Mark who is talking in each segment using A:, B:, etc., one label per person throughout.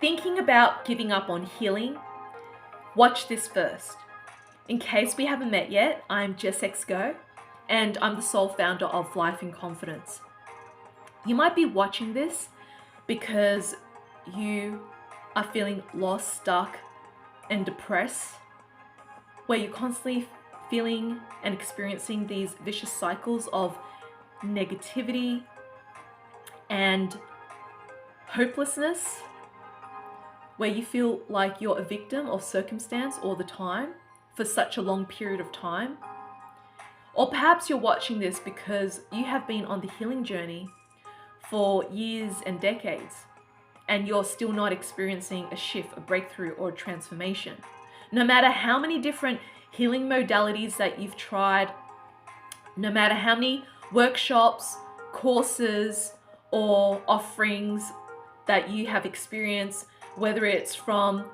A: thinking about giving up on healing, watch this first. In case we haven't met yet, I'm Jess X Goh, and I'm the sole founder of Life in Confidence. You might be watching this because you are feeling lost, stuck, and depressed, where you're constantly feeling and experiencing these vicious cycles of negativity and hopelessness, where you feel like you're a victim of circumstance all the time for such a long period of time. Or perhaps you're watching this because you have been on the healing journey for years and decades, and you're still not experiencing a shift, a breakthrough, or a transformation. No matter how many different healing modalities that you've tried, no matter how many workshops, courses, or offerings that you have experienced, whether it's from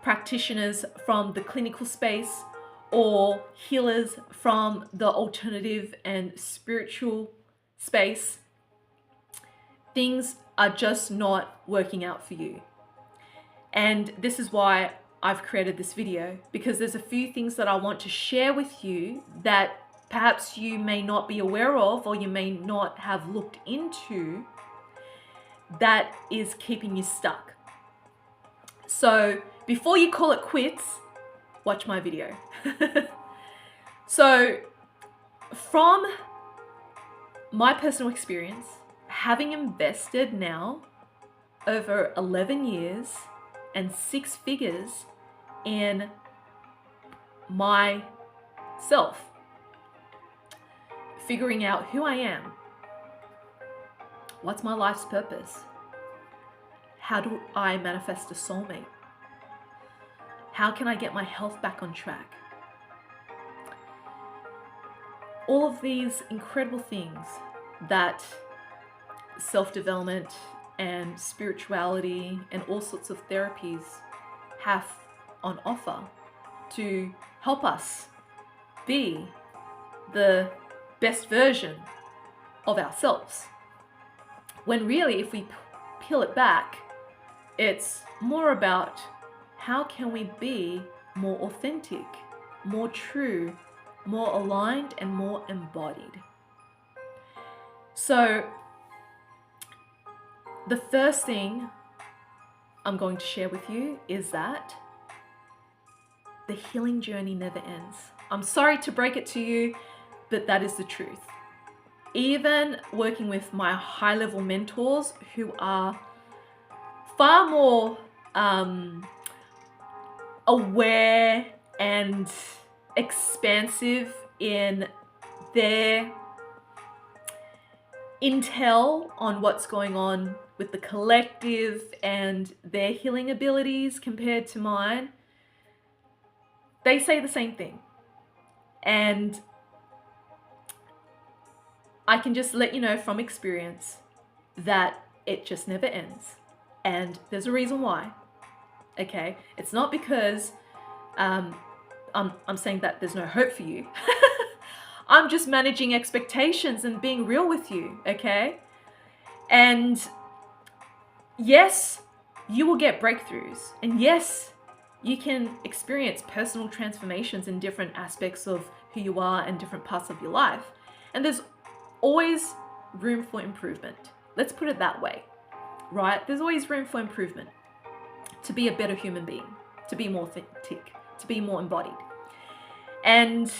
A: practitioners from the clinical space or healers from the alternative and spiritual space, things are just not working out for you. And this is why I've created this video, because there's a few things that I want to share with you that perhaps you may not be aware of or you may not have looked into that is keeping you stuck. So before you call it quits, watch my video. So from my personal experience, having invested now over 11 years and 6 figures in myself, figuring out who I am, what's my life's purpose, how do I manifest a soulmate, how can I get my health back on track, all of these incredible things that self-development and spirituality and all sorts of therapies have on offer to help us be the best version of ourselves. When really, if we peel it back, it's more about how can we be more authentic, more true, more aligned, and more embodied. So the first thing I'm going to share with you is that the healing journey never ends. I'm sorry to break it to you, but that is the truth. Even working with my high-level mentors who are far more aware and expansive in their intel on what's going on with the collective and their healing abilities compared to mine, they say the same thing. And I can just let you know from experience that it just never ends. And there's a reason why, okay? It's not because I'm saying that there's no hope for you. I'm just managing expectations and being real with you, okay? And yes, you will get breakthroughs. And yes, you can experience personal transformations in different aspects of who you are and different parts of your life. And there's always room for improvement. Let's put it that way, right? There's always room for improvement to be a better human being, to be more authentic, to be more embodied. And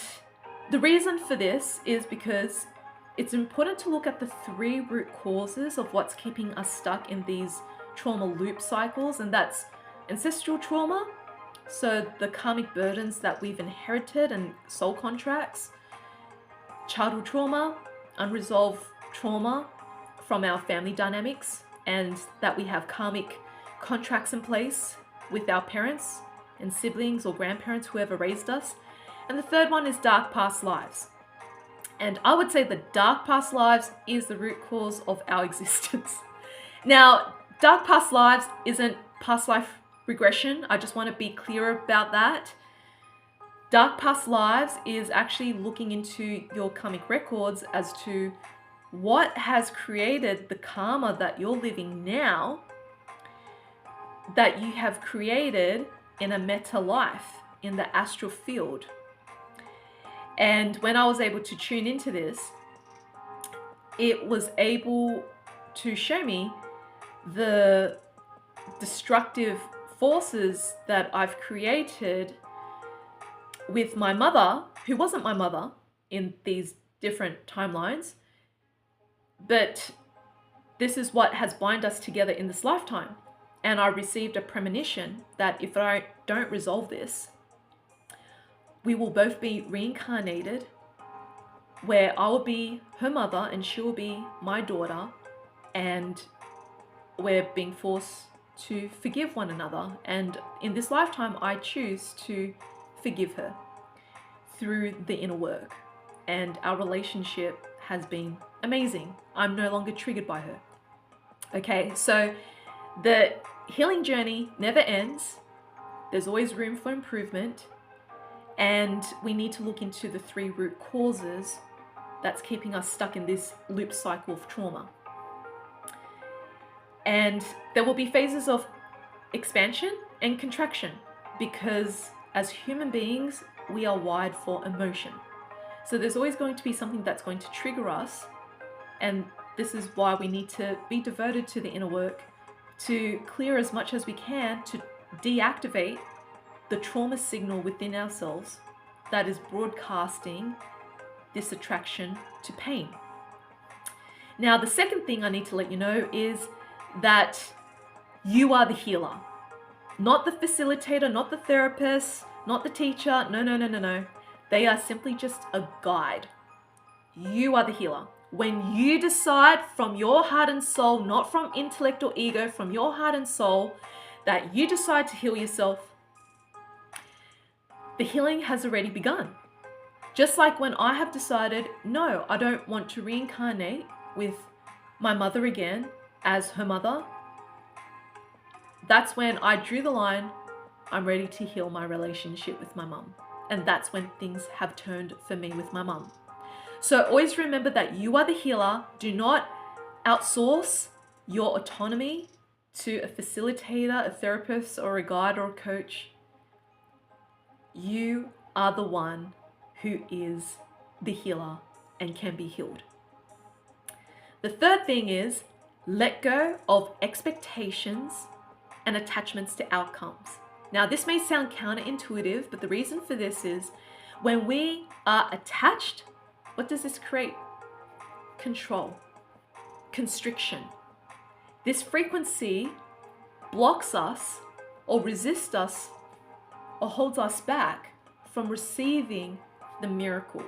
A: the reason for this is because it's important to look at the 3 root causes of what's keeping us stuck in these trauma loop cycles, and that's ancestral trauma, so the karmic burdens that we've inherited and soul contracts, childhood trauma, unresolved trauma from our family dynamics, and that we have karmic contracts in place with our parents and siblings or grandparents, whoever raised us. And the third one is dark past lives. And I would say the dark past lives is the root cause of our existence. Now, dark past lives isn't past life regression. I just want to be clear about that. Dark past lives is actually looking into your karmic records as to what has created the karma that you're living now that you have created in a meta life in the astral field. And when I was able to tune into this, it was able to show me the destructive forces that I've created with my mother, who wasn't my mother in these different timelines, but this is what has bound us together in this lifetime. And I received a premonition that if I don't resolve this, we will both be reincarnated, where I will be her mother and she will be my daughter, and we're being forced to forgive one another. And in this lifetime, I choose to forgive her through the inner work. And our relationship has been amazing. I'm no longer triggered by her. Okay, so the healing journey never ends. There's always room for improvement. And we need to look into the 3 root causes that's keeping us stuck in this loop cycle of trauma. And there will be phases of expansion and contraction, because as human beings, we are wired for emotion. So there's always going to be something that's going to trigger us. And this is why we need to be devoted to the inner work, to clear as much as we can, to deactivate the trauma signal within ourselves that is broadcasting this attraction to pain. Now, the second thing I need to let you know is that you are the healer, not the facilitator, not the therapist, not the teacher. No. They are simply just a guide. You are the healer. When you decide from your heart and soul, not from intellect or ego, from your heart and soul, that you decide to heal yourself, the healing has already begun. Just like when I have decided, no, I don't want to reincarnate with my mother again as her mother, that's when I drew the line. I'm ready to heal my relationship with my mum. And that's when things have turned for me with my mum. So always remember that you are the healer. Do not outsource your autonomy to a facilitator, a therapist, or a guide or a coach. You are the one who is the healer and can be healed. The third thing is let go of expectations and attachments to outcomes. Now, this may sound counterintuitive, but the reason for this is when we are attached, what does this create? Control, constriction. This frequency blocks us or resists us or holds us back from receiving the miracle.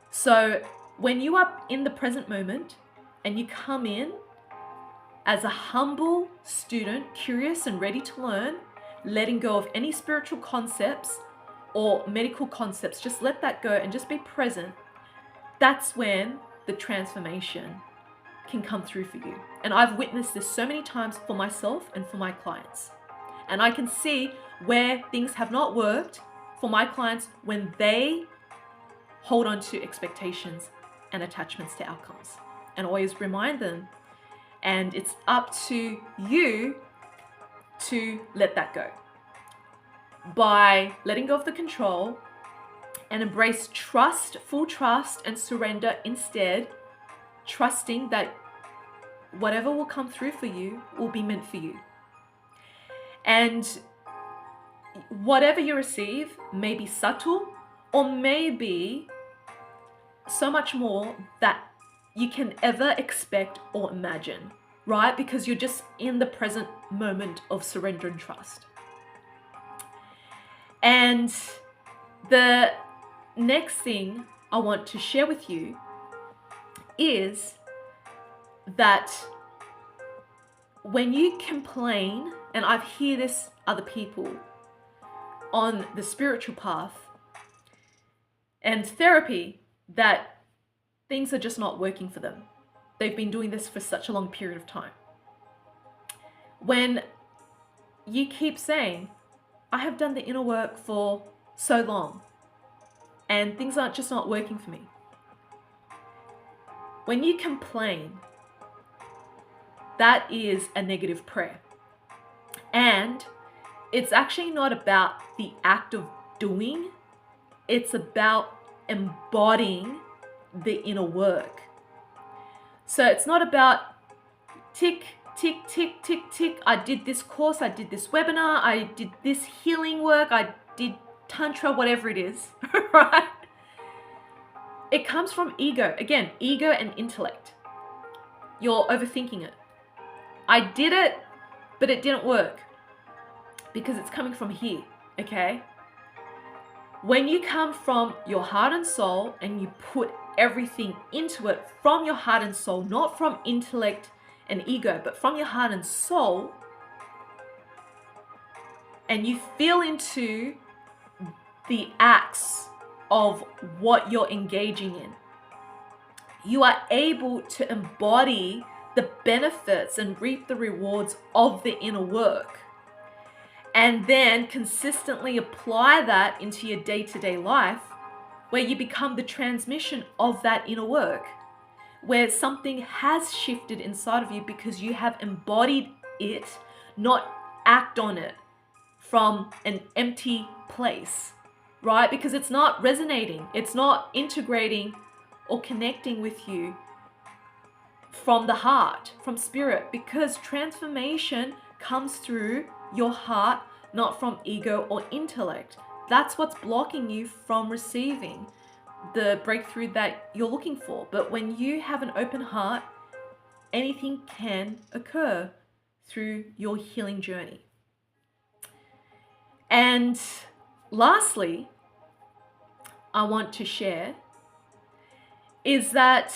A: So when you are in the present moment and you come in as a humble student, curious and ready to learn, letting go of any spiritual concepts or medical concepts, just let that go and just be present. That's when the transformation can come through for you. And I've witnessed this so many times for myself and for my clients. And I can see where things have not worked for my clients when they hold on to expectations and attachments to outcomes. And always remind them. And it's up to you to let that go by letting go of the control and embrace trust, full trust and surrender instead, trusting that whatever will come through for you will be meant for you. And whatever you receive may be subtle or may be so much more that you can ever expect or imagine, right? Because you're just in the present moment of surrender and trust. And the next thing I want to share with you is that when you complain, and I've heard this other people on the spiritual path and therapy, that things are just not working for them. They've been doing this for such a long period of time. When you keep saying, I have done the inner work for so long and things aren't just not working for me. When you complain, that is a negative prayer. And it's actually not about the act of doing, it's about embodying the inner work. So it's not about tick, tick, tick, tick, tick. I did this course, I did this webinar, I did this healing work, I did Tantra, whatever it is, right? It comes from ego. Again, ego and intellect. You're overthinking it. I did it, but it didn't work because it's coming from here, okay? When you come from your heart and soul and you put everything into it from your heart and soul, not from intellect and ego, but from your heart and soul, and you feel into the acts of what you're engaging in, you are able to embody the benefits and reap the rewards of the inner work, and then consistently apply that into your day-to-day life, where you become the transmission of that inner work, where something has shifted inside of you because you have embodied it, not act on it from an empty place, right? Because it's not resonating, it's not integrating or connecting with you from the heart, from spirit, because transformation comes through your heart, not from ego or intellect. That's what's blocking you from receiving the breakthrough that you're looking for. But when you have an open heart, anything can occur through your healing journey. And lastly, I want to share is that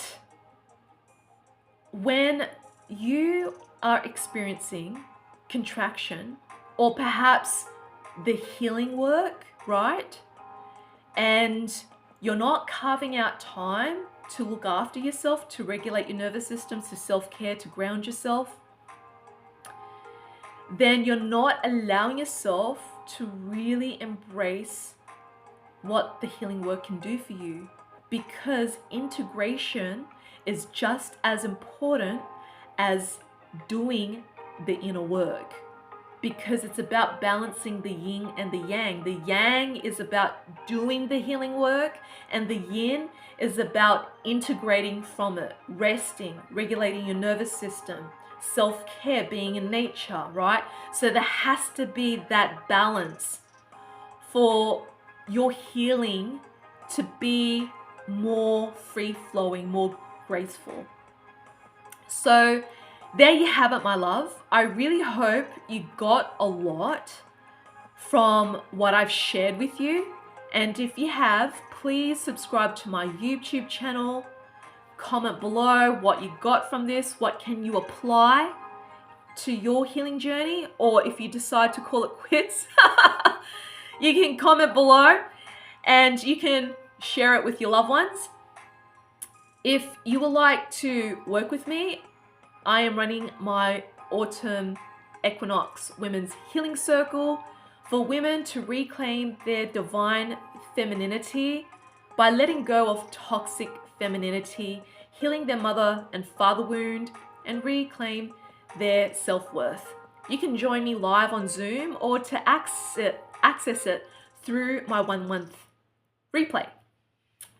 A: when you are experiencing contraction, or perhaps the healing work, right? And you're not carving out time to look after yourself, to regulate your nervous system, to self-care, to ground yourself, then you're not allowing yourself to really embrace what the healing work can do for you, because integration is just as important as doing the inner work, because it's about balancing the yin and the yang. The yang is about doing the healing work, and the yin is about integrating from it, resting, regulating your nervous system, self-care, being in nature, right? So there has to be that balance for your healing to be more free-flowing, more graceful. So there you have it, my love. I really hope you got a lot from what I've shared with you. And if you have, please subscribe to my YouTube channel. Comment below what you got from this. What can you apply to your healing journey? Or if you decide to call it quits, you can comment below and you can share it with your loved ones. If you would like to work with me, I am running my autumn equinox women's healing circle for women to reclaim their divine femininity by letting go of toxic femininity, healing their mother and father wound, and reclaim their self-worth. You can join me live on Zoom or to access it through my 1 month replay.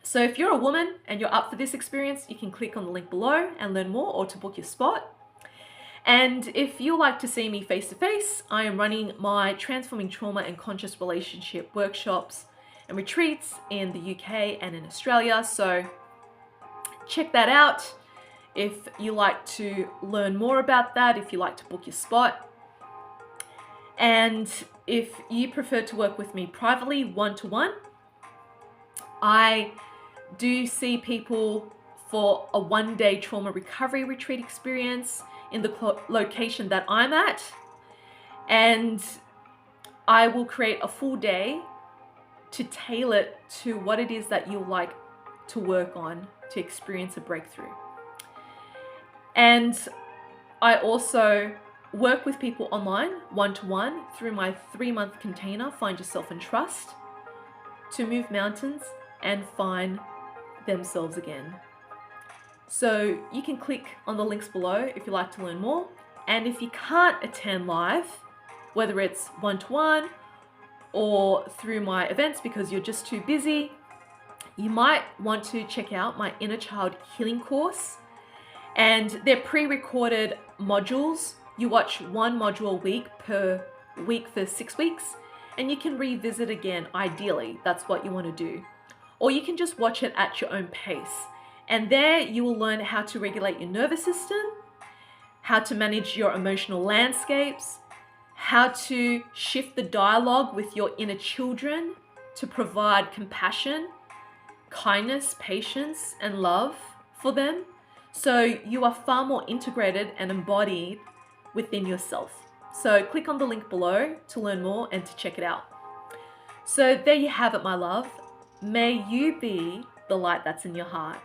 A: So if you're a woman and you're up for this experience, you can click on the link below and learn more, or to book your spot. And if you like to see me face to face, I am running my Transforming Trauma and Conscious Relationship workshops and retreats in the UK and in Australia. So check that out if you like to learn more about that, if you like to book your spot. And if you prefer to work with me privately, one-to-one, I do see people for a 1-day trauma recovery retreat experience in the location that I'm at. And I will create a full day to tailor it to what it is that you like to work on to experience a breakthrough. And I also work with people online, one-to-one, through my 3-month container, Find Yourself and Trust, to move mountains and find themselves again. So you can click on the links below if you'd like to learn more. And if you can't attend live, whether it's one-to-one or through my events because you're just too busy, you might want to check out my Inner Child Healing course. And they're pre-recorded modules. You watch one module a week per week for 6 weeks, and you can revisit again, ideally. That's what you want to do. Or you can just watch it at your own pace. And there you will learn how to regulate your nervous system, how to manage your emotional landscapes, how to shift the dialogue with your inner children to provide compassion, kindness, patience, and love for them. So you are far more integrated and embodied within yourself. So click on the link below to learn more and to check it out. So there you have it, my love. May you be the light that's in your heart.